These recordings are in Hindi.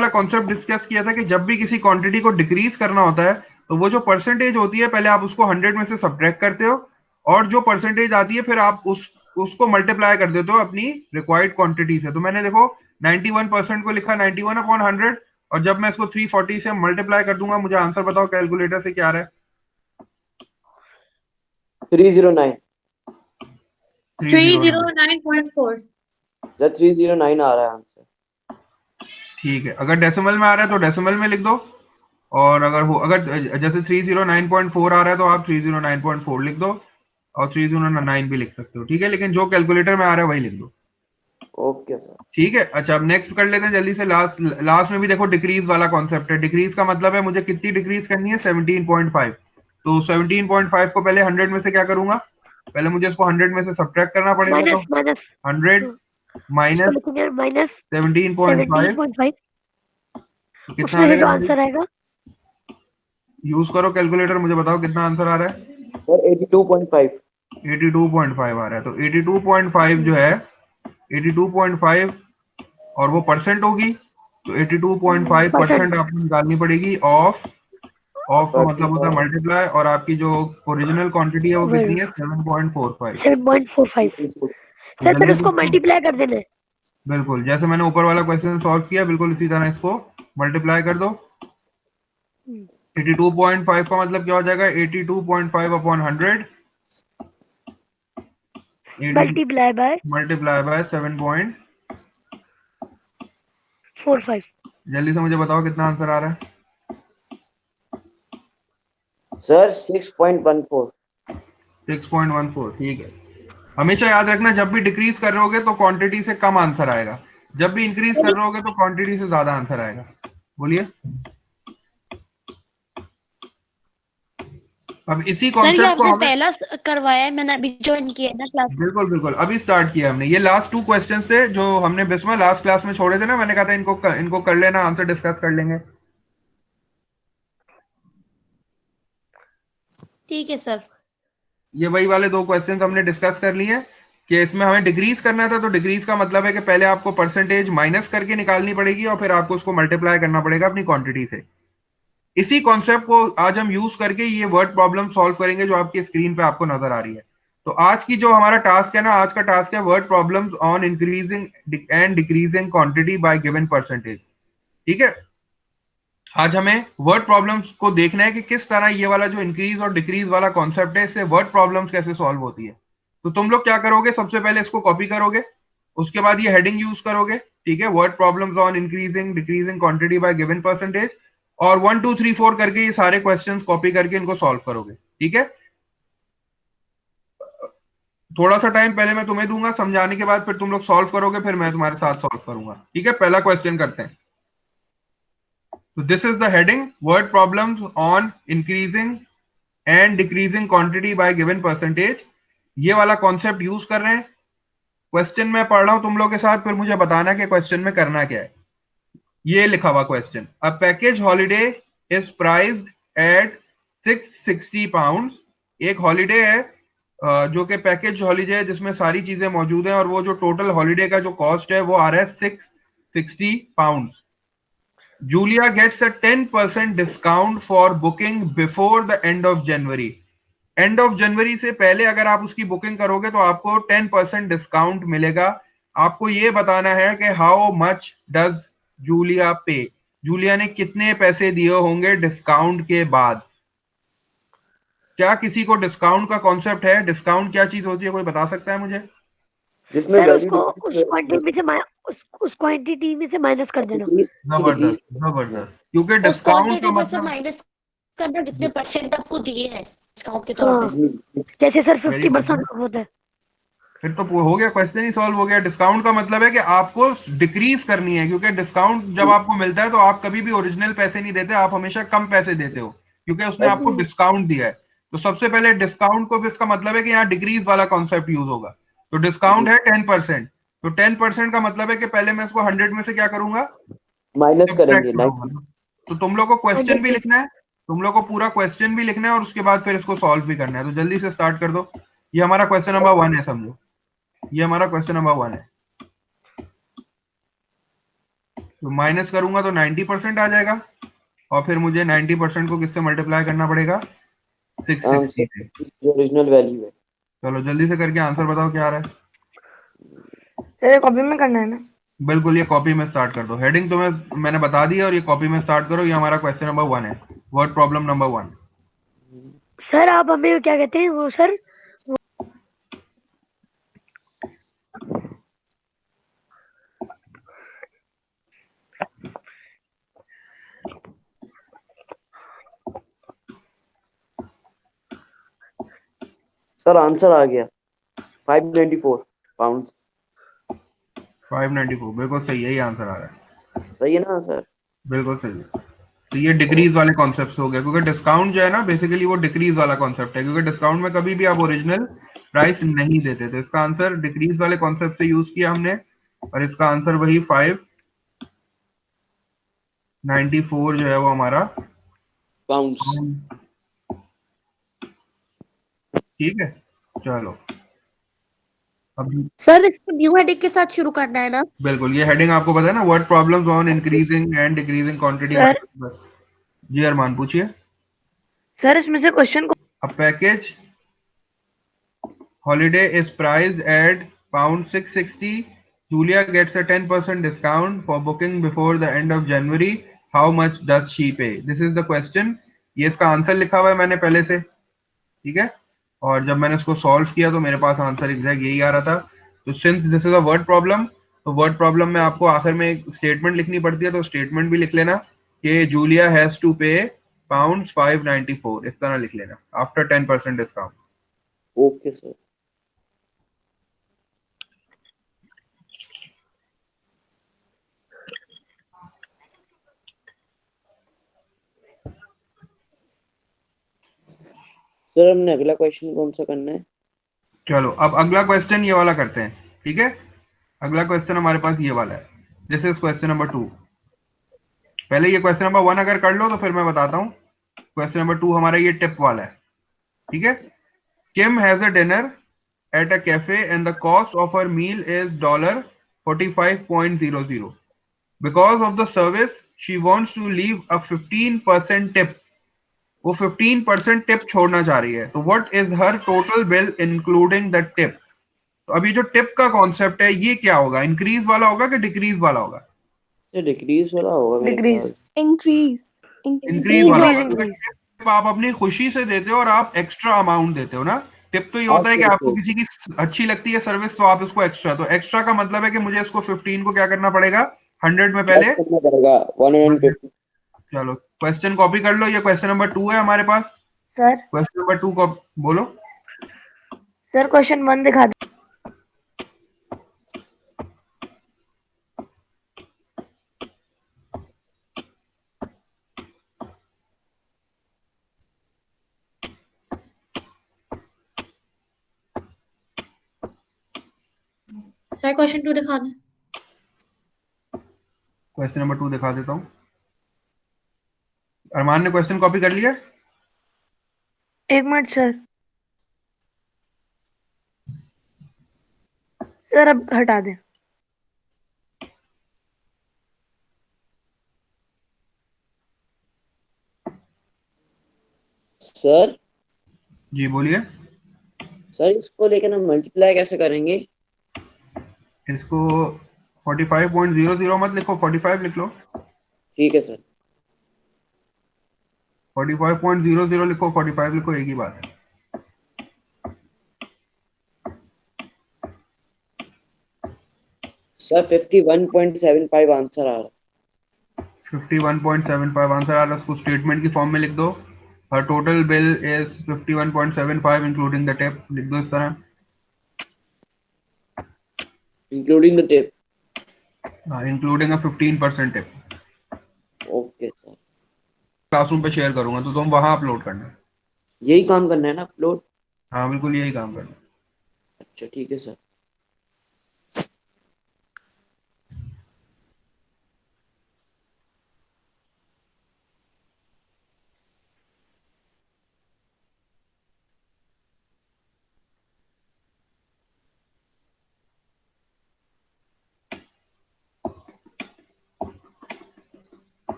वाला कॉन्सेप्ट डिस्कस किया था कि जब भी किसी क्वांटिटी को डिक्रीज करना होता है तो वो जो परसेंटेज होती है पहले आप उसको 100 में से सब्ट्रैक्ट करते हो, और जो परसेंटेज आती है फिर आप उसको मल्टीप्लाई कर देते हो अपनी रिक्वायर्ड क्वांटिटी से। तो मैंने देखो 91% को लिखा 91/100, और जब मैं इसको 340 से मल्टीप्लाई कर दूंगा, मुझे आंसर बताओ कैलकुलेटर से क्या आ रहा है? 309। 309.4। सर 309 आ रहा है आंसर। ठीक है, अगर डेसिमल में आ रहा है तो डेसिमल में लिख दो, और अगर जैसे 309.4 आ रहा है तो आप 309.4 लिख दो, और 309 भी लिख सकते हो, ठीक है, लेकिन जो कैलकुलेटर में आ रहा है वही लिख दो। Okay sir. ठीक है, अच्छा अब नेक्स्ट कर लेते हैं जल्दी से। लास्ट में भी देखो डिक्रीज वाला कॉन्सेप्ट है। डिक्रीज का मतलब है मुझे कितनी डिक्रीज करनी है? 17.5। तो 17.5 को पहले 100 में से क्या करूंगा? पहले मुझे इसको 100 में से सब्ट्रैक्ट करना पड़ेगा। तो 100 माइनस 17.5 कितना आ जाएगा? आंसर आएगा यूज करो कैलकुलेटर, मुझे बताओ कितना आंसर आ रहा है? सर 82.5। 82.5 आ रहा है। तो 82.5 जो है 82.5, और वो परसेंट होगी, तो 82.5% आपको निकालनी पड़ेगी। ऑफ का मतलब होता है मल्टीप्लाई, और आपकी जो ओरिजिनल क्वांटिटी है वो कितनी है? 7.45। 7.45 सर, फिर उसको मल्टीप्लाई कर देना है। बिल्कुल, जैसे मैंने ऊपर वाला क्वेश्चन सॉल्व किया बिल्कुल इसी तरह इसको मल्टीप्लाई कर दो। 82.5 का मतलब क्या हो जाएगा? 82.5/100 मल्टीप्लाई बाय 7.45। जल्दी से मुझे बताओ कितना आंसर आ रहा है? सर 6.14। 6.14, ठीक है। हमेशा याद रखना, जब भी डिक्रीज कर रहे होगे तो क्वांटिटी से कम आंसर आएगा, जब भी इंक्रीज कर रहे होगे तो क्वांटिटी से ज्यादा आंसर आएगा। बोलिए। अब इसी सर ये कॉन्सेप्ट को आपने हमें पहला करवाया है, मैंने अभी ज्वाइन किया है ना क्लास। बिल्कुल बिल्कुल अभी स्टार्ट किया हमने। ये लास्ट 2 क्वेश्चंस थे जो हमने बिस्मा लास्ट क्लास में छोड़े थे ना, मैंने कहा था इनको कर लेना, आंसर डिस्कस कर लेंगे। ठीक है सर। ये वही वाले 2 क्वेश्चंस हमने डिस्कस कर लिए हैं कि इसमें हमें डिक्रीज करना था। तो डिक्रीज का मतलब है कि पहले आपको परसेंटेज माइनस करके निकालनी पड़ेगी, और फिर आपको उसको मल्टीप्लाई करना पड़ेगा अपनी क्वांटिटी से। इसी कॉन्सेप्ट को आज हम यूज करके ये वर्ड प्रॉब्लम सॉल्व करेंगे जो आपकी स्क्रीन पे आपको नजर आ रही है। तो आज की जो हमारा टास्क है ना, आज का टास्क है word problems on increasing and decreasing quantity bye given percentage. ठीक है, आज हमें वर्ड प्रॉब्लम्स को देखना है कि किस तरह ये वाला जो इंक्रीज और डिक्रीज वाला कॉन्सेप्ट है, इससे वर्ड प्रॉब्लम्स कैसे सॉल्व होती है। तो तुम लोग क्या करोगे? सबसे पहले इसको कॉपी करोगे, उसके बाद ये हेडिंग यूज करोगे, ठीक है, word problems on increasing decreasing quantity bye given percentage, और 1 2 3 4 करके ये सारे क्वेश्चंस कॉपी करके इनको सॉल्व करोगे। ठीक है, थोड़ा सा टाइम पहले मैं तुम्हें दूंगा, समझाने के बाद फिर तुम लोग सॉल्व करोगे, फिर मैं तुम्हारे साथ सॉल्व करूंगा। ठीक है, पहला क्वेश्चन करते हैं। तो this is the heading, word problems on increasing and decreasing quantity bye given percentage. ये वाला कॉन्सेप्ट यूज कर रहे हैं। क्वेश्चन मैं पढ़ रहा हूं तुम लोग के साथ, फिर मुझे बताना कि क्वेश्चन में करना क्या है। ये लिखा हुआ question, a package holiday is priced eight 660 pound. एक हॉलीडे है जो कि पैकेज हॉलीडे है जिसमें सारी चीजें मौजूद हैं, और वो जो टोटल हॉलीडे का जो कॉस्ट है वो आ रहा है 660 pound. Julia gets a 10% discount for booking before the end of January. End of January से पहले अगर आप उसकी बुकिंग करोगे तो आपको 10% डिस्काउंट मिलेगा। आपको ये बताना है कि हाउ मच डज जूलिया पे, जूलिया ने कितने पैसे दिए होंगे डिस्काउंट के बाद। क्या किसी को डिस्काउंट का कॉन्सेप्ट है? डिस्काउंट क्या चीज होती है, कोई बता सकता है मुझे? जिसमें सर वैल्यू उस क्वांटिटी में से माइनस कर देना। जबरदस्त जबरदस्त, क्योंकि उस डिस्काउंट का क्वांटिटी में से मतलब माइनस करना जितने परसेंट आपको दिए हैं डिस्काउंट के तौर पे। जैसे सर वेरी 50% होता है। फिर तो हो गया, क्वेश्चन ही सॉल्व हो गया। डिस्काउंट का मतलब है कि आपको डिक्रीज करनी है, क्योंकि डिस्काउंट जब आपको मिलता है तो आप कभी भी ओरिजिनल पैसे नहीं देते, आप हमेशा कम पैसे देते हो, क्योंकि उसने आपको डिस्काउंट दिया है। तो सबसे पहले डिस्काउंट को, इसका मतलब है कि यहाँ डिक्रीज वाला कॉन्सेप्ट यूज होगा। तो डिस्काउंट है 10%, तो 10% का मतलब है कि पहले मैं इसको 100 में से क्या करूंगा? माइनस सब्ट्रैक्ट करेंगे। करूंगा। तो तुम लोग को क्वेश्चन भी लिखना है, तुम लोग को पूरा क्वेश्चन भी लिखना है, और उसके बाद फिर इसको सॉल्व भी करना है। तो जल्दी से स्टार्ट कर दो। ये हमारा क्वेश्चन नंबर 1 है, समझो ये हमारा क्वेश्चन नंबर 1 है। तो माइनस करूंगा तो 90% आ जाएगा, और फिर मुझे 90% को किससे मल्टीप्लाई करना पड़ेगा, 660 से। जो ओरिजिनल वैल्यू है। चलो जल्दी से करके आंसर बताओ क्या आ रहा है। सर कॉपी में करना है ना? बिल्कुल, ये कॉपी में स्टार्ट कर दो, हेडिंग तुम्हें मैंने बता दी है, और ये कॉपी में स्टार्ट करो। ये हमारा क्वेश्चन नंबर 1 है, वर्ड प्रॉब्लम नंबर 1। सर आप हमें क्या कहते हैं वो सर, सर आंसर आ गया 594 पाउंड। 594 बिल्कुल सही है, ये आंसर आ रहा है, सही है ना सर? बिल्कुल सही है। तो ये डिक्रीज वाले कॉन्सेप्ट हो गए, क्योंकि डिस्काउंट जो है ना बेसिकली वो डिक्रीज वाला कॉन्सेप्ट है, क्योंकि डिस्काउंट में कभी भी आप ओरिजिनल प्राइस नहीं देते, तो इसका आंसर डिक्रीज वाले कॉन्सेप्ट से यूज किया हमने, और इसका आंसर वही 594 जो है वो हमारा पाउंड्स। ठीक है। चलो अब सर इसको न्यू हेडिंग के साथ शुरू करना है ना? बिल्कुल, ये हेडिंग आपको पता है ना, word problems on increasing and decreasing quantity. Sir ji Arman पूछिए। सर इसमें से क्वेश्चन को A package holiday is priced at pound 660. Julia gets a 10% discount for booking before the end of January. How much does she pay? This is the question. ये इसका आंसर लिखा हुआ है मैंने पहले से, ठीक है। और जब मैंने इसको सॉल्व किया तो मेरे पास आंसर एग्जैक्ट यही आ रहा था। तो since this is a word problem, तो वर्ड प्रॉब्लम में आपको आखिर में एक स्टेटमेंट लिखनी पड़ती है, तो स्टेटमेंट भी लिख लेना कि जूलिया हैज टू पे पाउंड 594, इस तरह लिख लेना, after 10% discount. Okay sir. Sir हमने अगला क्वेश्चन कौन सा करना है? चलो अब अगला क्वेश्चन ये वाला करते हैं, ठीक है। अगला क्वेश्चन हमारे पास ये वाला है, दिस इज क्वेश्चन नंबर 2। पहले ये क्वेश्चन नंबर 1 अगर कर लो तो फिर मैं बताता हूँ। क्वेश्चन नंबर 2 हमारा ये टिप वाला है, ठीक है। Kim has a dinner at a cafe and the cost of her meal is $45.00. Because of the service, she wants to leave a 15% tip. वो 15% टिप छोड़ना चाह रही है, तो what is her total bill including the tip. तो अभी जो टिप का कॉन्सेप्ट है ये क्या होगा, इंक्रीज वाला होगा कि डिक्रीज वाला होगा? ये डिक्रीज वाला होगा मेरे डिक्रीज ख्याल increase इंक्रीज increase वाला इंक्रीज होगा, क्योंकि इंक्रीज टिप आप अपनी खुशी से देते हो और आप एक्स्ट्रा अमाउंट देते हो ना। टिप तो ये से। होता है कि आपको ओके। किसी की अच्छी लगती है सर्विस तो आप इसको एक्स्ट्रा, तो एक्स्ट्रा का मतलब है कि मुझे इसको 15 को क्या करना पड़ेगा, 100 में प्लस पहले। करना पड़ेगा 150। चलो क्वेश्चन कॉपी कर लो, ये क्वेश्चन नंबर 2 है हमारे पास। सर क्वेश्चन नंबर 2 को बोलो। सर क्वेश्चन 1 दिखा दे। सर क्वेश्चन 2 दिखा दें। क्वेश्चन नंबर 2 दिखा देता हूँ। अरमान ने क्वेश्चन कॉपी कर लिया? एक मिनट सर, सर अब हटा दें। सर जी बोलिए। सर इसको लेकर हम मल्टीप्लाई कैसे करेंगे? इसको 45.00 मत लिखो, 45 लिख लो। ठीक है सर। 45.00 लिखो, 45 लिखो, एक ही बात है। सर 51.75 आंसर आ रहा है। 51.75 आंसर आ रहा है, उसको स्टेटमेंट की फॉर्म में लिख दो। Her total bill is 51.75 including the tip, लिख दो इस तरह। Including the tip. Including a 15% tip. Okay sir. Classroom पे शेयर करूंगा तो तुम वहां अपलोड करना। यही काम करना है ना अपलोड? हाँ बिल्कुल यही काम करना। अच्छा ठीक है सर।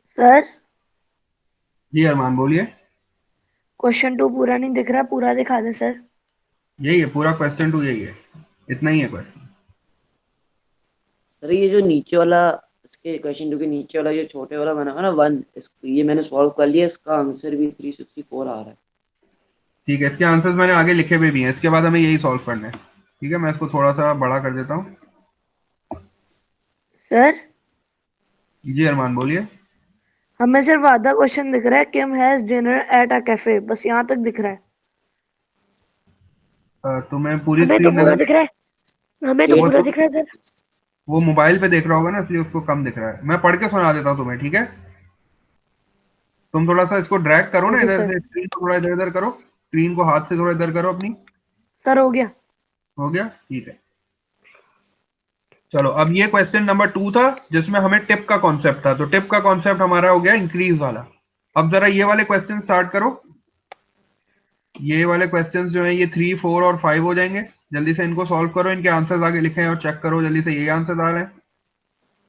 सर जी अरमान बोलिए। क्वेश्चन 2 पूरा नहीं दिख रहा, पूरा दिखा दे सर। यही है पूरा क्वेश्चन 2, यही है, इतना ही है क्वेश्चन। सर ये जो नीचे वाला, इसके क्वेश्चन 2 के नीचे वाला, ये छोटे वाला बना है ना 1, ये मैंने सॉल्व कर लिया, इसका आंसर भी 364 आ रहा है। ठीक है, इसके आंसर्स मैंने आगे लिखे हुए भी हैं, इसके बाद हमें यही सॉल्व करना है। ठीक है, मैं इसको थोड़ा सा बड़ा कर देता हूँ। सर जी अरमान बोलिए। हमें सिर्फ आधा क्वेश्चन दिख रहा है, Kim has dinner at a cafe, बस यहाँ तक दिख रहा है। तुम्हें पूरी हमें तो स्क्रीन पूरा नजर, दिख रहा है, हमें तो एक वो पूरा तो दिख रहा है सर। वो मोबाइल पे देख रहा होगा ना, इसलिए उसको कम दिख रहा है। मैं पढ़ के सुना देता हूँ तुम्हें, ठीक है? तुम थोड़ा सा इसको ड्रैग करो ना ओके इधर सर। से, स्क्रीन को थोड़ा इधर इधर करो, स्क्रीन को हाथ से थोड़ा इधर करो अपनी। सर हो गया। हो गया, ठीक है। चलो, अब ये क्वेश्चन नंबर 2 था जिसमें हमें टिप का कॉन्सेप्ट था, तो टिप का कॉन्सेप्ट हमारा हो गया इंक्रीज वाला। अब जरा ये वाले क्वेश्चन स्टार्ट करो। ये वाले क्वेश्चंस जो हैं ये 3, 4 और 5 हो जाएंगे। जल्दी से इनको सॉल्व करो, इनके आंसर्स आगे लिखे हैं और चेक करो जल्दी से, ये आंसर आ रहे हैं।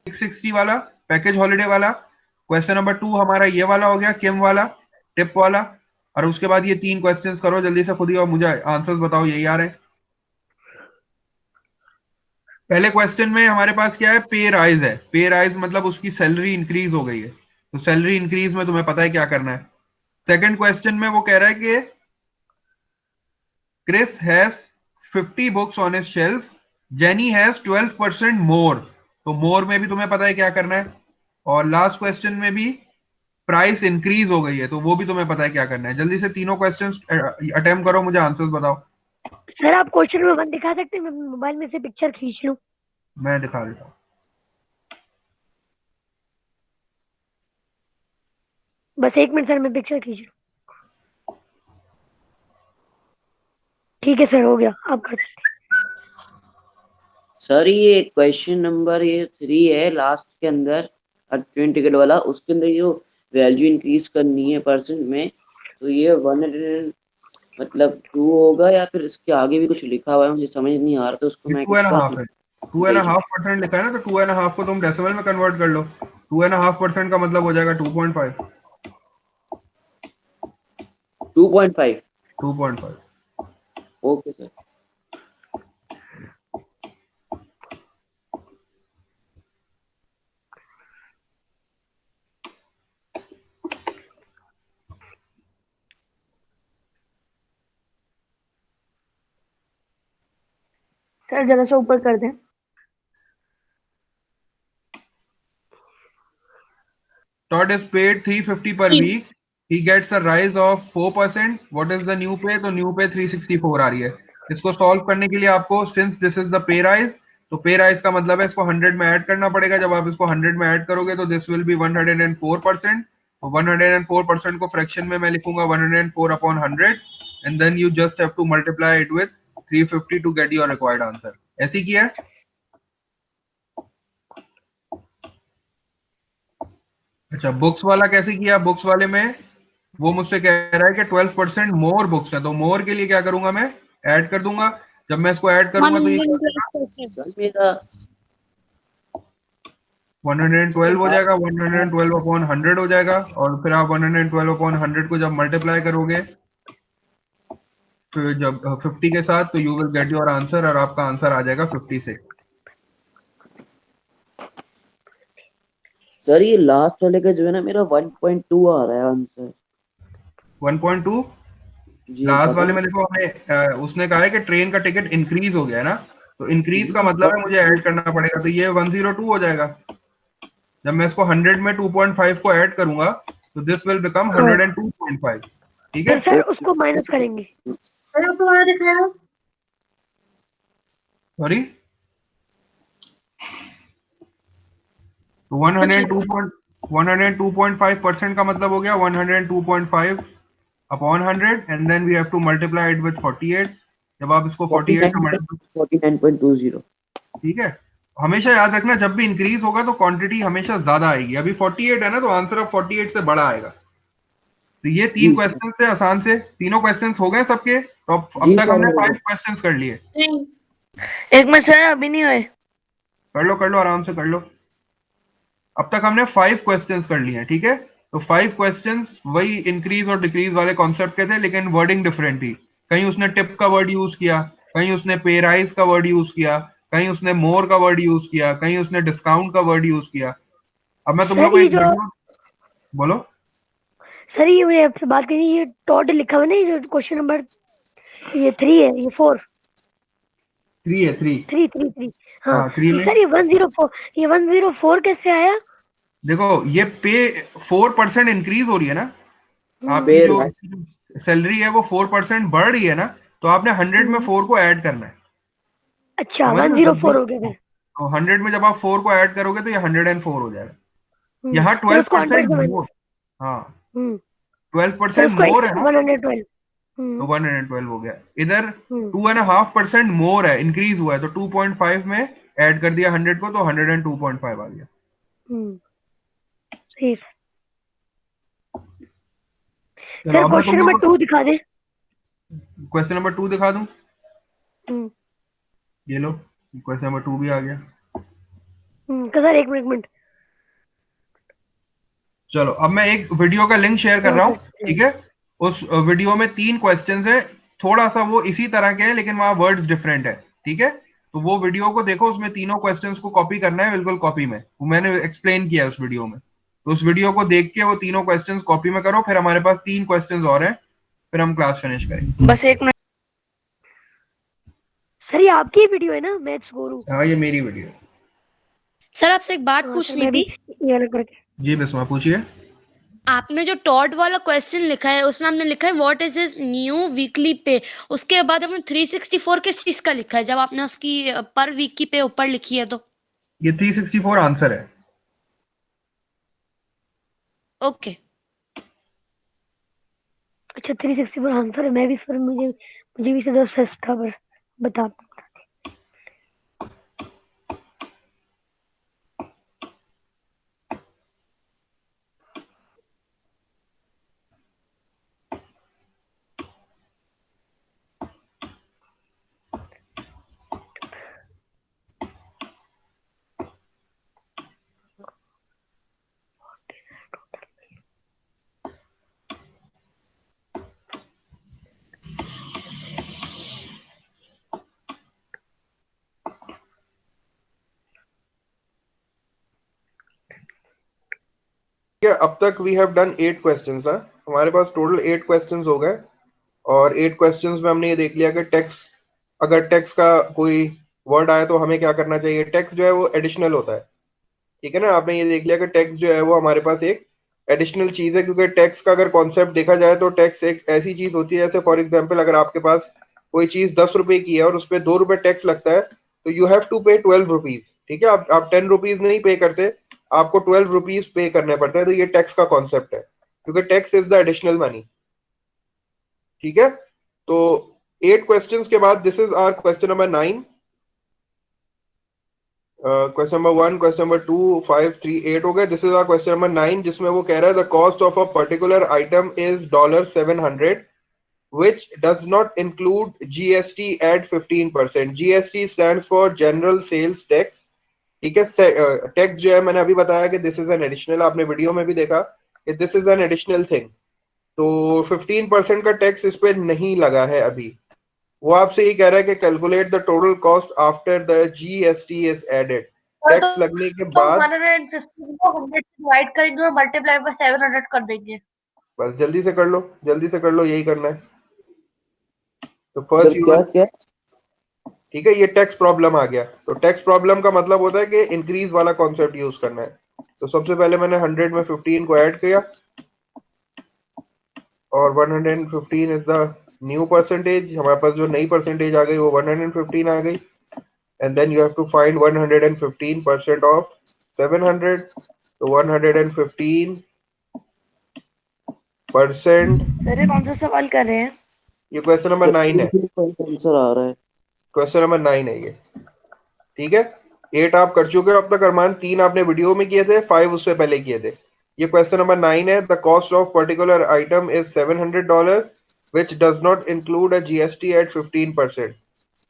660 वाला पैकेज हॉलिडे वाला क्वेश्चन नंबर 2 हमारा ये वाला हो गया, किम वाला, टिप वाला। और उसके बाद ये 3 क्वेश्चंस करो जल्दी से खुद ही और मुझे आंसर्स बताओ, यही आ रहे हैं। पहले क्वेश्चन में हमारे पास क्या है, पे राइज है। पे राइज मतलब उसकी सैलरी इंक्रीज हो गई है, तो सैलरी इंक्रीज में तुम्हें पता है क्या करना है। सेकंड क्वेश्चन में वो कह रहा है कि Chris has 50 books on his shelf, Jenny has 12% more, तो मोर में भी तुम्हें पता है क्या करना है। और लास्ट क्वेश्चन में भी प्राइस इंक्रीज हो गई है, तो वो भी तुम्हें पता है क्या करना है। जल्दी से तीनों क्वेश्चंस अटेम्प्ट करो, मुझे आंसर्स बताओ। सर आप क्वेश्चन नंबर 1 दिखा सकते हैं, मैं मोबाइल में से पिक्चर खींच लूं। मैं दिखा देता हूँ। बस 1 मिनट सर, मैं पिक्चर खींच लूं। ठीक है सर, हो गया, आप कर सकते सर ये क्वेश्चन नंबर ये 3 है, लास्ट के अंदर ट्रेन टिकट वाला, उसके अंदर ये जो वैल्यू इंक्रीज करनी है परसेंट में, तो ये 100 मतलब 2 होगा, या फिर इसके आगे भी कुछ लिखा हुआ है, मुझे समझ नहीं आ रहा, तो उसको मैं टू किस एंड तरह हाफ है, 2.5% लिखा है ना, तो 2.5 को तुम डेसिमल में कन्वर्ट कर लो। 2.5% का मतलब हो जाएगा 2.5। 2.5? 2.5। Okay sir. सर जरा सा ऊपर कर दें। Todd is paid 350 per week. He gets a rise of 4%. What is the new pay? तो new pay 364 आ रही है। इसको सॉल्व करने के लिए आपको, since this is the pay rise, तो पे राइज का मतलब है इसको 100 में ऐड करना पड़ेगा। जब आप इसको 100 में ऐड करोगे तो दिस विल बी 104%। तो 104% को फ्रैक्शन में मैं लिखूंगा 104 upon 100, and then you just have to multiply it with 350 to get your required answer. ऐसी किया है। अच्छा, बुक्स वाला कैसे किया? बुक्स वाले में वो मुझसे कह रहा है कि 12% मोर बुक्स है, तो मोर के लिए क्या करूंगा, मैं ऐड कर दूंगा। जब मैं इसको ऐड करूंगा तो ये 112%। सर मेरा 112 हो जाएगा, 112 अपॉन 100 हो जाएगा, और फिर आप 112 अपॉन 100 को जब मल्टीप्लाई करोगे तो जब 50 के साथ, तो you will get your answer, और आपका आंसर आ जाएगा 56। सर ये लास्ट वाले का जो है ना, मेरा 1.2 आ रहा है आंसर। 1.2 जी लास्ट पता वाले में नहीं। देखो, हमें उसने कहा है कि ट्रेन का टिकट इंक्रीज हो गया है ना, तो इंक्रीज का मतलब है मुझे ऐड करना पड़ेगा, तो ये 102 हो जाएगा। जब मैं इसको 100 में 2.5 को ऐड करूंगा तो दिस विल बिकम 102.5। ठीक है, फिर सर उसको माइनस करेंगे। सर आपको वहां दिखाया। सॉरी, तो 102.5% का मतलब हो गया 102.5 upon 100, and then we have to multiply it with 48। जब आप इसको 48 से मल्टीप्लाई, 49.20। ठीक है, हमेशा याद रखना जब भी इंक्रीज होगा तो क्वांटिटी हमेशा ज्यादा आएगी। अभी 48 है ना, तो आंसर अब 48 से बड़ा आएगा। तो ये 3 जी क्वेश्चन से आसान से, तीनों क्वेश्चन हो गए सबके, तो अब जी तक सर, हमने हो 5 गया। क्वेश्चन कर लिए। एक मिनट सर, अभी नहीं हुए। कर लो आराम से कर लो। अब तक हमने 5 क्वेश्चंस कर लिए हैं, ठीक है। तो 5 क्वेश्चंस वही इंक्रीज और डिक्रीज वाले कॉन्सेप्ट के थे, लेकिन वर्डिंग डिफरेंट थी। कहीं उसने टिप का वर्ड यूज किया, कहीं उसने पे राइज का वर्ड यूज किया, कहीं उसने मोर का वर्ड यूज किया, कहीं उसने डिस्काउंट का वर्ड यूज किया। अब मैं तुम लोग को सर ये एक जो वीडियो, बोलो। सर ये मैं आपसे बात करी, ये टॉट लिखा हुआ है ना, ये जो क्वेश्चन नंबर ये 3 है, ये 4 3 है, 3। 3 हाँ हाँ 3 में सर ये 104 कैसे आया? देखो ये पे 4% इंक्रीज हो रही है ना, आपकी पे जो सैलरी है वो 4% बढ़ रही है ना, तो आपने 100 में 4 को ऐड करना है। अच्छा समझ रहे हो? जब 104 हो गया फिर। तो 100 में जब आप 4 को ऐड करोगे तो ये 104 हो जाएगा। यहाँ फिर उसको 100 12% से मोर, हाँ फिर 12% उसको मोर है ना, 112 तो 112 हो गया। इधर हम्म 2.5% मोर है, इंक्रीज हुआ है, तो 2.5 में ऐड कर दिया 100 को, तो 102.5 आ गया। सही है। चलो सर अब मैं क्वेश्चन तुम नंबर लोग 2 दिखा दे। क्वेश्चन नंबर 2 दिखा दूं। हम्म ये लो, क्वेश्चन नंबर 2 भी आ गया। सर एक मिनट चलो अब मैं एक वीडियो का लिंक शेयर कर रहा हूँ, ठीक है। उस वीडियो में 3 क्वेश्चंस है, थोड़ा सा वो इसी तरह के हैं लेकिन वहां वर्ड्स डिफरेंट है, ठीक है। तो वो वीडियो को देखो, उसमें तीनों क्वेश्चंस को कॉपी करना है, बिल्कुल कॉपी में, वो मैंने एक्सप्लेन किया है उस वीडियो में। तो उस वीडियो को देख के वो तीनों क्वेश्चंस कॉपी में करो, फिर हमारे पास 3 क्वेश्चंस और हैं, फिर हम क्लास फिनिश करेंगे। बस एक मिनट। सर ये आपकी वीडियो है ना, मैथ्स गुरु? हाँ ये मेरी वीडियो। सर आपसे एक बात हाँ, पूछनी मैं भी थी। ये वाला करके। जी बिस्मा पूछिए। आपने जो टॉड वाला क्वेश्चन लिखा है उसमें हमने लिखा है what is his new weekly पे। उसके बाद हमने 364 किस चीज का लिखा है जब आपने उसकी पर वीक की पे ऊपर लिखी है तो? ये 364 आंसर है। ओके। अच्छा 364 आंसर है। मैं भी फिर मुझे भी से 10 था, पर बता। अब तक वी हैव डन 8 क्वेश्चंस है, हमारे पास टोटल 8 क्वेश्चंस हो गए। और 8 क्वेश्चंस में हमने ये देख लिया कि टेक्स, अगर टेक्स का कोई वर्ड आए तो हमें क्या करना चाहिए। टेक्स जो है वो एडिशनल होता है, ठीक है ना। आपने ये देख लिया कि टेक्स जो है वो हमारे पास एक एडिशनल चीज है, क्योंकि टैक्स का अगर कॉन्सेप्ट देखा जाए तो टैक्स एक ऐसी चीज होती है, जैसे फॉर एग्जांपल अगर आपके पास कोई चीज 10 रुपए की है और उस पर 2 रुपए टैक्स लगता है, तो यू हैव टू पे 12 रुपीज, ठीक है। आप 10 रुपीज नहीं पे करते, आपको 12 रुपीज पे करने पड़ते हैं। तो ये टैक्स का कॉन्सेप्ट है, क्योंकि tax is the additional money, ठीक है। तो 8 क्वेश्चंस के बाद this is our question number 9। Question number 1, question number 2, 5, 3, 8 हो गए। This is our question number 9, जिसमें वो कह रहा है the cost of a particular item is $700 which does not include GST at 15%. GST stands for General Sales Tax, ठीक है। टैक्स जो है मैंने अभी बताया कि दिस इज एन एडिशनल, आपने वीडियो में भी देखा कि this is an additional thing. तो 15% का टैक्स इस पे नहीं लगा है अभी। वो आपसे ये कह रहा है कि calculate the total cost after the GST is added. Tax लगने के बाद 150 को 100 से डिवाइड करेंगे और मल्टीप्लाई पर 700 कर देंगे। बस जल्दी से कर लो, जल्दी से कर लो, यही करना है। तो सर फर्स्ट क्या क्या? ठीक है, ये टैक्स प्रॉब्लम आ गया। तो टैक्स प्रॉब्लम का मतलब होता है कि इंक्रीज वाला कॉन्सेप्ट यूज करना है। तो सबसे पहले मैंने 100 में 15 को ऐड किया, और 115 इज द न्यू परसेंटेज। हमारे पास जो नई परसेंटेज आ गई वो 115 आ गई। And then you have to find 115% of 700। तो 115% सर ये कौन सा सवाल कर रहे हैं? ये क्वेश्चन नंबर 9 है। आंसर आ रहा है। क्वेश्चन नंबर 9 है ये, ठीक है। 8 आप कर चुके हो अब तक अरमान, 3 आपने वीडियो में किए थे, 5 उससे पहले किए थे। ये क्वेश्चन नंबर 9 है। The cost of particular item is $700 which does not include a GST at 15%.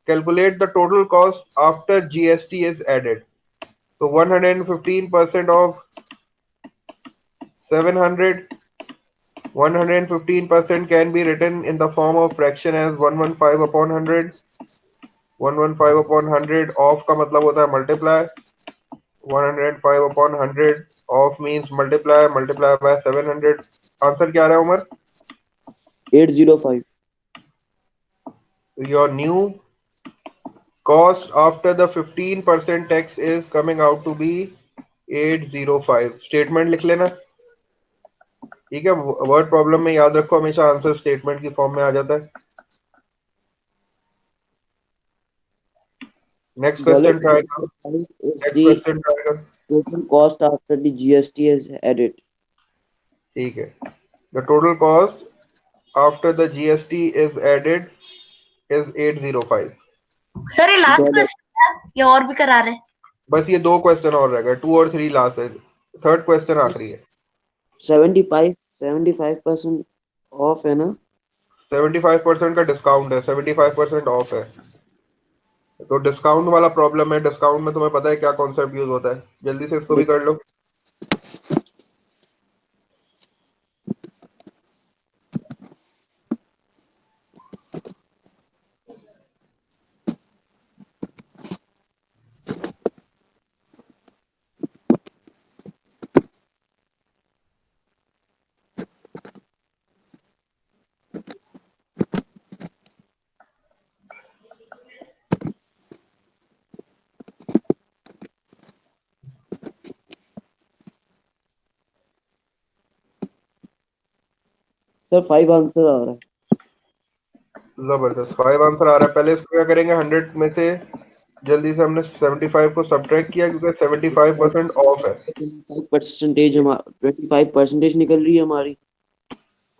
Calculate the total cost after GST is added. So 115% of 700 115% can be written in the form of fraction as 115 upon 100. 115 upon 100 of का मतलब होता है multiply. 105 upon 100 of means multiply by 700. Answer क्या आ रहा है Umar? 805. Your new cost after the 15% tax is coming out to be 805. Statement लिख लेना. ठीक है, वर्ड प्रॉब्लम में याद रखो हमेशा आंसर स्टेटमेंट की फॉर्म में आ जाता है. नेक्स्ट क्वेश्चन ट्राई करो. नेक्स्ट क्वेश्चन ट्राई करो. Total cost after the GST is added. ठीक है. The total cost after the GST is added is 805. Sir ये लास्ट Dollar. क्वेश्चन है या और भी करा रहे हैं? बस ये 2 क्वेश्चन और रह गए. 2 और 3 लास्ट है. थर्ड क्वेश्चन आखिरी है. 75% ऑफ है ना? 75% का डिस्काउंट है. 75% ऑफ है. तो डिस्काउंट वाला प्रॉब्लम है. डिस्काउंट में तुम्हें पता है क्या कॉन्सेप्ट यूज होता है. जल्दी से इसको भी कर लो. सर 5 आंसर आ रहा है. जबरदस्त. 5 आंसर आ रहा है. पहले इसको क्या करेंगे, 100 में से जल्दी से हमने 75 को सब्ट्रैक्ट किया क्योंकि 75% ऑफ है 25% निकल रही है हमारी.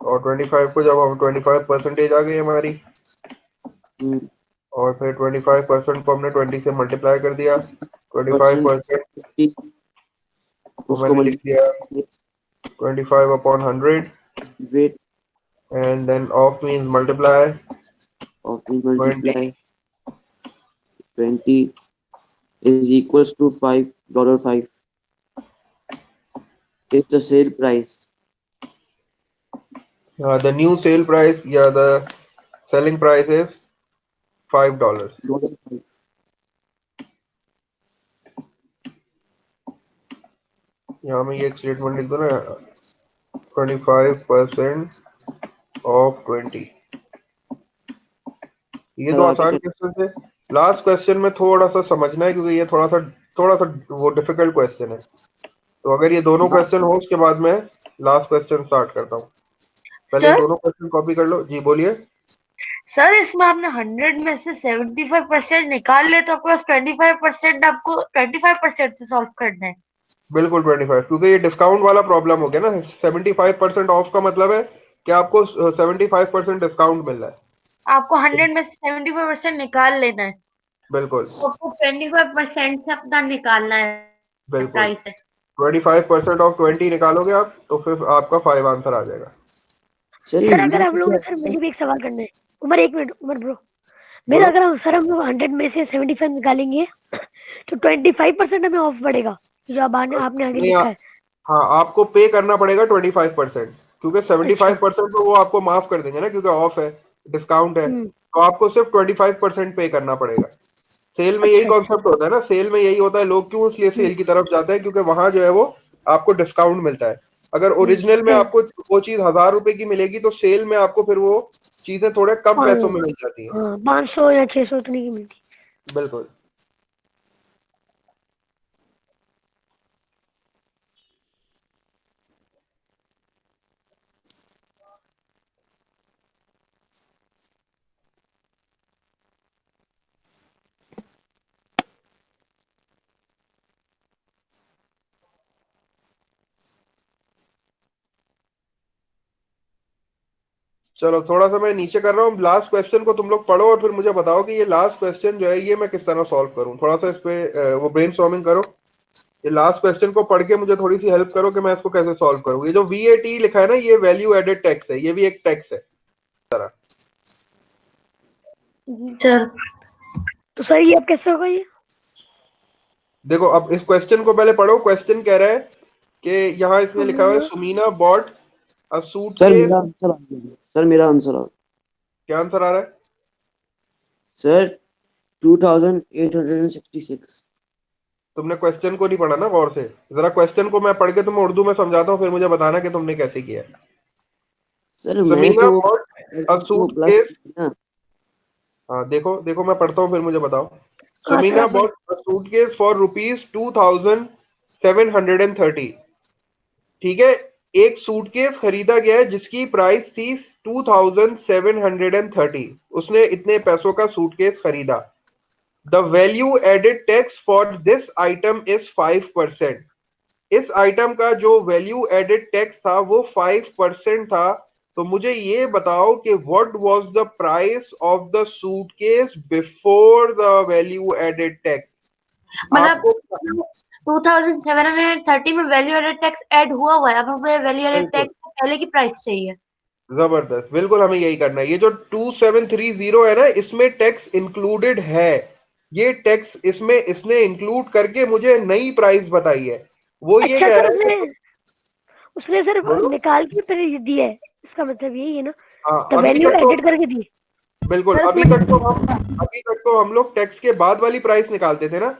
और 25 को जब हम 25% आ गई हमारी और फिर 25% को हमने 20 से मल्टीप्लाई कर दिया. 25% को उसको मैंने लिख दिया 25 upon 100 wait and then off means multiply. of multiply 20 is equals to $5 is the sale price. The new sale price, yeah, the selling price is $5. यहाँ में ये एक स्टेटमेंट लिख दो ना, 25% ऑफ 20. ये तो आसान क्वेश्चन थे. लास्ट क्वेश्चन में थोड़ा सा समझना है क्योंकि ये थोड़ा सा वो डिफिकल्ट क्वेश्चन है. तो अगर ये दोनों क्वेश्चन हो उसके बाद मैं लास्ट क्वेश्चन स्टार्ट करता हूँ. पहले दोनों क्वेश्चन कॉपी कर लो. जी बोलिए सर. इसमें आपने 100 में से 75% निकाल ले तो आपके पास 25% आपको 25% से सॉल्व करना है. बिल्कुल 25 क्योंकि ये डिस्काउंट वाला प्रॉब्लम हो गया ना. 75% ऑफ का मतलब है कि आपको 75% डिस्काउंट मिल रहा है. आपको 100 में से 75% निकाल लेना है. बिल्कुल आपको 25% से अपना निकालना है बिल्कुल. प्राइस है. 25% ऑफ 20 निकालोगे आप तो फिर आपका 5 आंसर आ जाएगा. सर अगर हम लोग सर मुझे भी एक सवाल करना है. उमर एक मिनट. उमर ब्रो मेरा अगर हम सर हम लोग 100 में से 75 निकालेंगे तो 25% हमें ऑफ पड़ेगा जो आपने आगे लिखा है. हाँ, आपको पे करना पड़ेगा 25% क्योंकि 75% तो वो आपको माफ कर देंगे ना क्योंकि ऑफ है, डिस्काउंट है. तो आपको सिर्फ 25% पे करना पड़ेगा. सेल में यही कॉन्सेप्ट होता है ना. सेल में यही होता है. लोग क्यों इसलिए सेल की तरफ जाते हैं क्योंकि वहां जो है वो आपको डिस्काउंट मिलता है. अगर ओरिजिनल में आपको वो चीज 1000 रुपए की मिलेगी तो सेल में आपको फिर वो चीजें थोड़े कम पैसों में मिल जाती है. 500 या 600 उतनी की मिलती. बिल्कुल. चलो थोड़ा सा मैं नीचे कर रहा हूँ. लास्ट क्वेश्चन को तुम लोग पढ़ो और फिर मुझे बताओ कि ये लास्ट क्वेश्चन जो है ये मैं किस तरह सॉल्व करूँ. थोड़ा सा इस पे वो ब्रेनस्टॉर्मिंग करो. ये लास्ट क्वेश्चन को पढ़ के मुझे थोड़ी सी हेल्प करो कि मैं इसको कैसे सॉल्व करूँ. ये जो VAT लिखा है ना ये वैल्यू एडेड टैक्स है. ये भी एक टैक्स है. सर तो सर ये अब कैसे होगा ये? देखो अब इस क्वेश्चन को पहले पढ़ो. क्वेश्चन कह रहा है कि यहाँ इसने लिखा हुआ है सुमीना बॉट अ सूट सर के, मेरा आंसर आ गया सर, मेरा आंसर आ क्या आंसर आ रहा है? सर 2866। तुमने क्वेश्चन को नहीं पढ़ा ना गौर से, जरा क्वेश्चन को मैं पढ़ के तुम्हें उर्दू में समझाता हूँ, फिर मुझे बताना कि तुमने कैसे किया है। सर मैं समीना तो bought a suit plus case, ना। हाँ देखो देखो मैं पढ़ता हूँ फिर मुझे बताओ। हाँ सर सुमीना आप बोलिए। Bought a suitcase for ₹2730। ठीक है, एक सूटकेस खरीदा गया है जिसकी प्राइस थी 2730। उसने इतने पैसों का सूटकेस खरीदा। The value added tax for this item is 5%। इस आइटम का जो वैल्यू एडेड टैक्स था वो 5% था। तो मुझे ये बताओ कि what was the price of the suitcase before the value added tax. मतलब आपको 2730 में वैल्यू एडेड टैक्स ऐड हुआ है, अब हमें वैल्यू एडेड बिल्कुल टैक्स पहले की प्राइस चाहिए। जबरदस्त, बिल्कुल हमें यही करना है। ये जो 2730 है ना, इसमें टैक्स इंक्लूडेड है। ये टैक्स इसमें इसने इंक्लूड करके मुझे नई प्राइस बताई है। वो ये अच्छा कह सर रहा है उसने कि उसने सर बोलो। निकाल के फिर ये दी है, इसका मतलब यही है ना, हाँ तो अभी वैल्यू तक तो एडिट करके दी। बिल्कुल, सर अभी उसमें तक तो हम लोग टैक्स के बाद वाली प्राइस निकालते थे ना।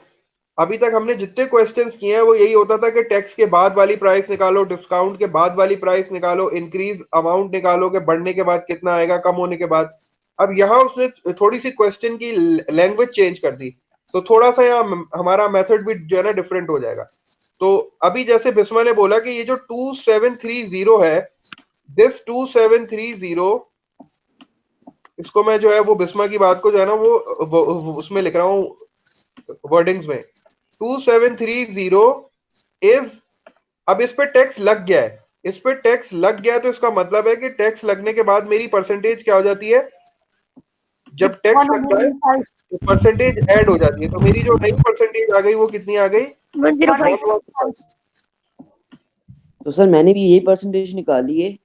अभी तक हमने जितने क्वेश्चंस किए हैं वो यही होता था कि टैक्स के बाद वाली प्राइस निकालो, डिस्काउंट के बाद वाली प्राइस निकालो, इंक्रीज अमाउंट निकालो कि बढ़ने के बाद कितना आएगा, कम होने के बाद। अब यहाँ उसने थोड़ी सी क्वेश्चन की लैंग्वेज चेंज कर दी, तो थोड़ा सा यहाँ हमारा मेथड भी जो है ना डिफरेंट हो जाएगा। तो अभी जैसे बिस्मा ने बोला कि ये जो 2730 है, दिस 2730, इसको मैं जो है वो बिस्मा की बात को जो है ना वो उसमें लिख रहा हूँ वर्डिंग्स में। 2730 इज, अब इस पे टैक्स लग गया है, इस पे टैक्स लग गया है, तो इसका मतलब है कि टैक्स लगने के बाद मेरी परसेंटेज क्या हो जाती है? जब टैक्स लगता है 105 तो परसेंटेज ऐड हो जाती है। तो मेरी जो नई परसेंटेज आ गई वो कितनी आ गई? 105। 115। तो सर मैंने भी यही परसेंटेज निकाली है।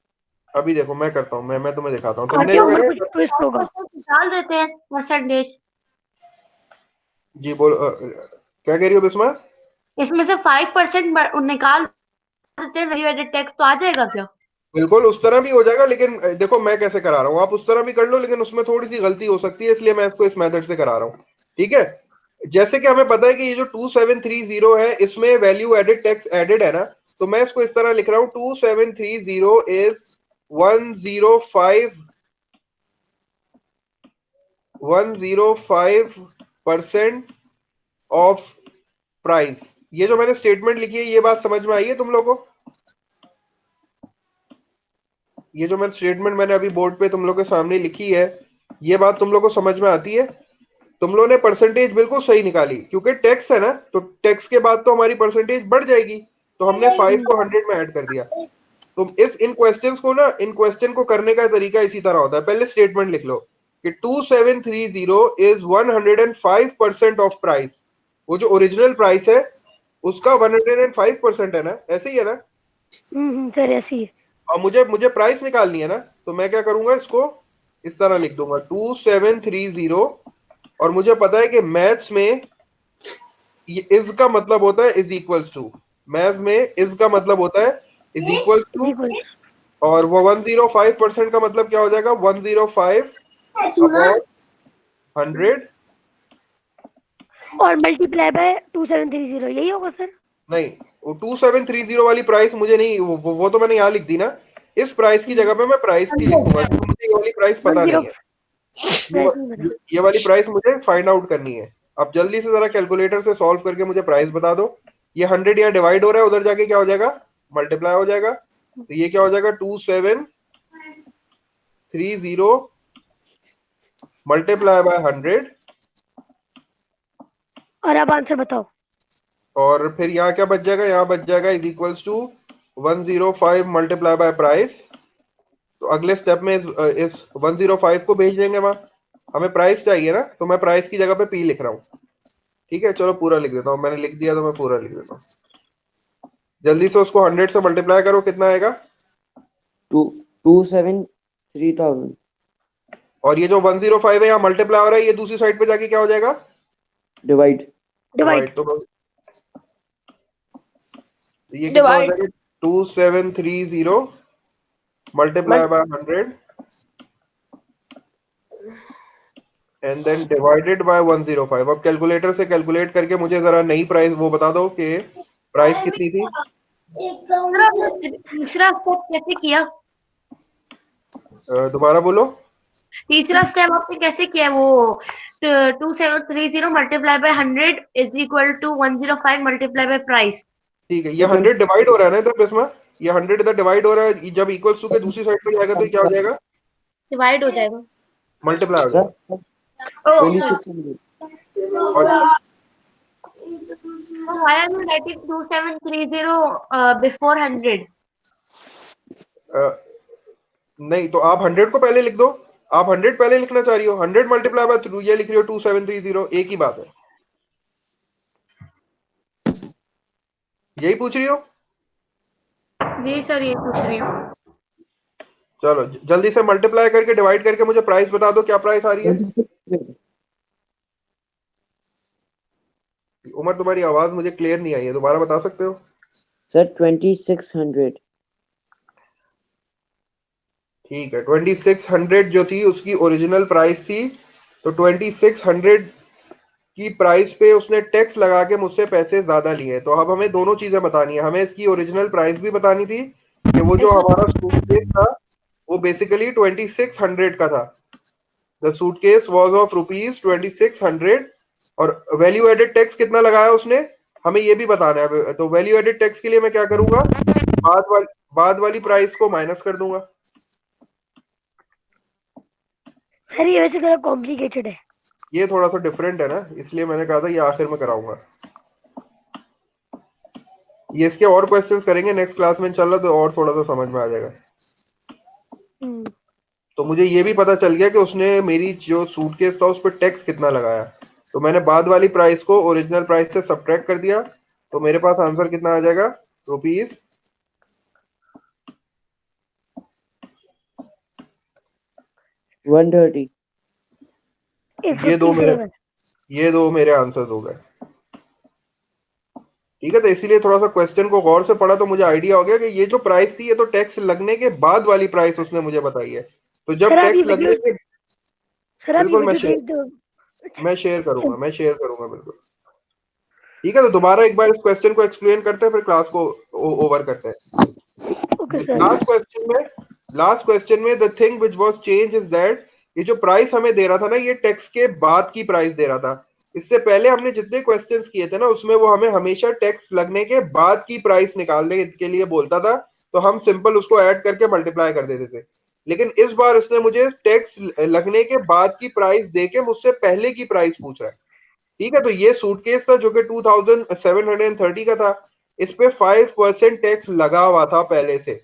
अभी देखो मैं करता हूँ, मैं तुम्हें दिखाता हूँ। तुमने आगे जो उम्र करा कुछ ट्विस्ट होगा। डाल देते हैं परसेंटेज। जी बोलो, क्या कह रही हो बिस्मा? इसमें से 5% निकाल देते हैं, वैल्यू एडेड टैक्स तो आ जाएगा क्या? बिल्कुल उस तरह भी हो जाएगा, लेकिन देखो मैं कैसे करा रहा हूँ, आप उस तरह भी कर लो, लेकिन उसमें थोड़ी सी गलती हो सकती है, इसलिए मैं इसको इस मेथड से करा रहा हूँ। ठीक है, जैसे कि हमें पता है कि ये जो 2730 है इसमें वैल्यू एडेड टैक्स एडेड है ना, तो मैं इसको इस तरह लिख रहा हूँ 2730 इज 105% ऑफ प्राइस। ये जो मैंने स्टेटमेंट लिखी है, ये बात समझ में आई है तुम लोगों को? ये जो स्टेटमेंट मैंने अभी बोर्ड पे तुम लोग के सामने लिखी है, ये बात तुम लोग को समझ में आती है? तुम लोगों ने परसेंटेज बिल्कुल सही निकाली, क्योंकि टैक्स है ना, तो टैक्स के बाद तो हमारी परसेंटेज बढ़ जाएगी, तो हमने 5 को 100 में ऐड कर दिया। तो इन क्वेश्चंस को ना, इन क्वेश्चन को करने का तरीका इसी तरह होता है। पहले स्टेटमेंट लिख लो कि 2730 इज 105% ऑफ प्राइस। वो जो ओरिजिनल प्राइस है उसका 105% है ना, ऐसे ही है ना। सर ऐसी है। और मुझे प्राइस निकालनी है ना, तो मैं क्या करूंगा, इसको इस तरह लिख दूंगा 2730। और मुझे पता है कि मैथ्स में ये इज का मतलब होता है इज इक्वल्स टू, मैथ्स में इज का मतलब होता है इज इक्वल्स टू, और वो 105% का मतलब क्या हो जाएगा? 105 अपॉन 100। और मल्टीप्लाई बाय 2730, यही होगा सर? नहीं, वो 2730 वाली प्राइस मुझे नहीं, वो तो मैंने यहाँ लिख दी ना। इस प्राइस की जगह पे मैं प्राइस की लिखूंगा, क्योंकि मुझे ये वाली प्राइस पता नहीं है। ये वाली प्राइस मुझे फाइंड आउट करनी है। अब जल्दी से जरा कैलकुलेटर से सॉल्व करके मुझे प्राइस बता दो। ये 100 यहाँ डिवाइड हो रहा है, उधर जाके क्या हो जाएगा? मल्टीप्लाई हो जाएगा। तो ये क्या हो जाएगा? 2730 मल्टीप्लाई बाय 100। और अब आंसर बताओ। और फिर यहाँ क्या बच जाएगा? यहाँ बच जाएगा is equals to 105 multiply by price. तो अगले स्टेप में इस 105 को भेज देंगे वहां। हमें प्राइस चाहिए ना, तो मैं प्राइस की जगह पे पी लिख रहा हूँ। ठीक है, चलो पूरा लिख देता हूँ, मैंने लिख दिया तो मैं पूरा लिख देता हूँ। जल्दी से उसको 100 से मल्टीप्लाई करो, कितना आएगा? 273,000। और ये जो 105 है यहाँ मल्टीप्लाई हो रहा है, ये दूसरी साइड पे जाके क्या हो जाएगा? डिवाइड। तो तो ये कितना हो Divide. जाएगा 2730 multiply by 100 and then divided by 105। अब कैलकुलेटर से कैलकुलेट करके मुझे जरा नई प्राइस वो बता दो कि प्राइस कितनी थी। सर आपने तीसरा स्टेप कैसे किया? दोबारा बोलो। तीसरा स्टेप आपने कैसे किया? वो 2730 multiply by 100 is equal to 105 multiply by price. ठीक है, ये 100 डिवाइड हो रहा है ना इधर इसमें, ये 100 इधर डिवाइड हो रहा है, जब इक्वल्स टू के दूसरी साइड पे जाएगा तो क्या हो जाएगा, डिवाइड हो जाएगा। मल्टीप्लाई हो जाएगा। और Why are you writing 2730 before 100? नहीं तो आप 100 को पहले लिख दो, आप 100 पहले लिखना चाह रही हो, 100 मल्टीप्लाई बाय थ्रू ये लिख रही हो 2730, एक ही बात है। यही पूछ रही हो? जी सर ये पूछ रही हूँ। चलो जल्दी से मल्टीप्लाई करके डिवाइड करके मुझे प्राइस बता दो, क्या प्राइस आ रही है। उमर तुम्हारी आवाज मुझे क्लियर नहीं आई है, दोबारा बता सकते हो? सर 2600। ठीक है, 2600 जो थी उसकी ओरिजिनल प्राइस थी, तो 2600 की प्राइस पे उसने टैक्स लगा के मुझसे पैसे ज्यादा लिए। तो अब हमें दोनों चीजें बतानी है, हमें इसकी ओरिजिनल प्राइस भी बतानी थी कि वो जो हमारा सूटकेस था वो बेसिकली 2600 का था। द सूटकेस वाज ऑफ ₹2600 और वैल्यू एडेड टैक्स कितना लगाया उसने, हमें ये भी बताना है। तो वैल्यू एडेड टैक्स के लिए मैं क्या करूंगा, बाद वाली प्राइस को माइनस कर दूंगा। सर ये वैसे थोड़ा कॉम्प्लिकेटेड है। ये थोड़ा सा डिफरेंट है ना, इसलिए मैंने कहा था ये आखिर में कराऊंगा। ये इसके और क्वेश्चंस करेंगे नेक्स्ट क्लास में इंशाल्लाह, तो और थोड़ा सा समझ में आ जाएगा। तो मुझे ये भी पता चल गया कि उसने मेरी जो सूटकेस था उस पर टैक्स कितना लगाया, तो मैंने बाद वाली प्राइस को ओरिजिनल प्राइस से सब्ट्रैक्ट कर दिया, तो मेरे पास आंसर कितना आ जाएगा, ₹130। ये दो मेरे आंसर्स हो गए। ठीक है, तो इसीलिए थोड़ा सा क्वेश्चन को गौर से पढ़ा तो मुझे आइडिया हो गया कि ये जो प्राइस थी ये तो टैक्स लगने के बाद वाली प्राइस उसने मुझे बताई है। तो जब टैक्स लगने के बिल्कुल मैं शेयर करूंगा बिल्कुल। ठीक है, तो दोबारा एक बार इस क्वेश्चन को एक्सप्लेन करते हैं, फिर क्लास को ओवर करते हैं। लास्ट क्वेश्चन में the thing which was change is that ये जो प्राइस हमें दे रहा था ना, ये टैक्स के बाद की प्राइस दे रहा था। इससे पहले हमने जितने क्वेश्चंस किए थे ना उसमें वो हमें हमेशा टैक्स लगने के बाद की प्राइस निकालने के लिए बोलता था, तो हम सिंपल उसको ऐड करके मल्टीप्लाई कर देते थे। लेकिन इस बार इसने मुझे टैक्स लगने के बाद की प्राइस देके मुझसे पहले की प्राइस पूछ रहा है। ठीक है, तो ये सूटकेस था जो कि 2730 का था, इस पे 5% टैक्स लगा हुआ था पहले से।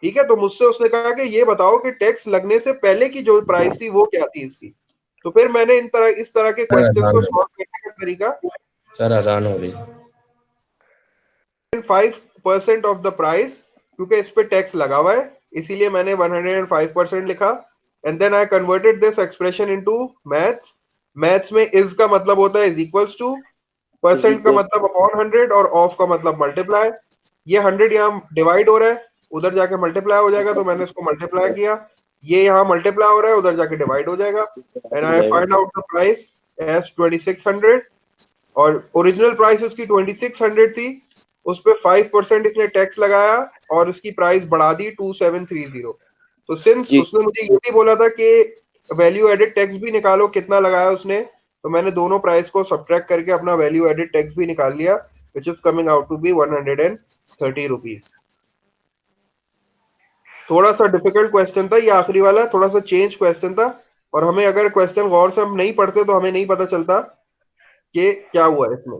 ठीक है, तो मुझसे उसने कहा कि ये बताओ कि टैक्स लगने से पहले की जो प्राइस थी वो क्या थी इसकी। तो फिर मैंने इस तरह के क्वेश्चन को सॉल्व करने का तरीका, सर अजान हो रही, 5% ऑफ द प्राइस, क्योंकि इस पे टैक्स लगा हुआ है इसीलिए मैंने 105% लिखा। And then I converted this expression into maths. Maths में इज का मतलब होता है इज इक्वल्स टू, परसेंट का मतलब अपॉन 100 और ऑफ का मतलब मल्टीप्लाई। ये 100 यहाँ डिवाइड हो रहा है, उधर जाके मल्टीप्लाई हो जाएगा, तो मैंने इसको मल्टीप्लाई किया। ये यहाँ मल्टीप्लाई हो रहा है, उधर जाके डिवाइड हो जाएगा। And I find out the price as 2600 और ओरिजिनल प्राइस उसकी 2600 थी, उस पे 5% इसने टैक्स लगाया और इसकी प्राइस बढ़ा दी 2730। तो सिंस उसने मुझे ये भी बोला था कि वैल्यू एडेड टैक्स भी निकालो कितना लगाया उसने, तो मैंने दोनों प्राइस को सब्ट्रैक्ट करके अपना वैल्यू एडेड टैक्स भी निकाल लिया, which is coming out to be 130 rupees. थोड़ा सा डिफिकल्ट क्वेश्चन था ये आखिरी वाला, थोड़ा सा चेंज क्वेश्चन था, और हमें अगर क्वेश्चन गौर से हम नहीं पढ़ते तो हमें नहीं पता चलता कि क्या हुआ इसमें।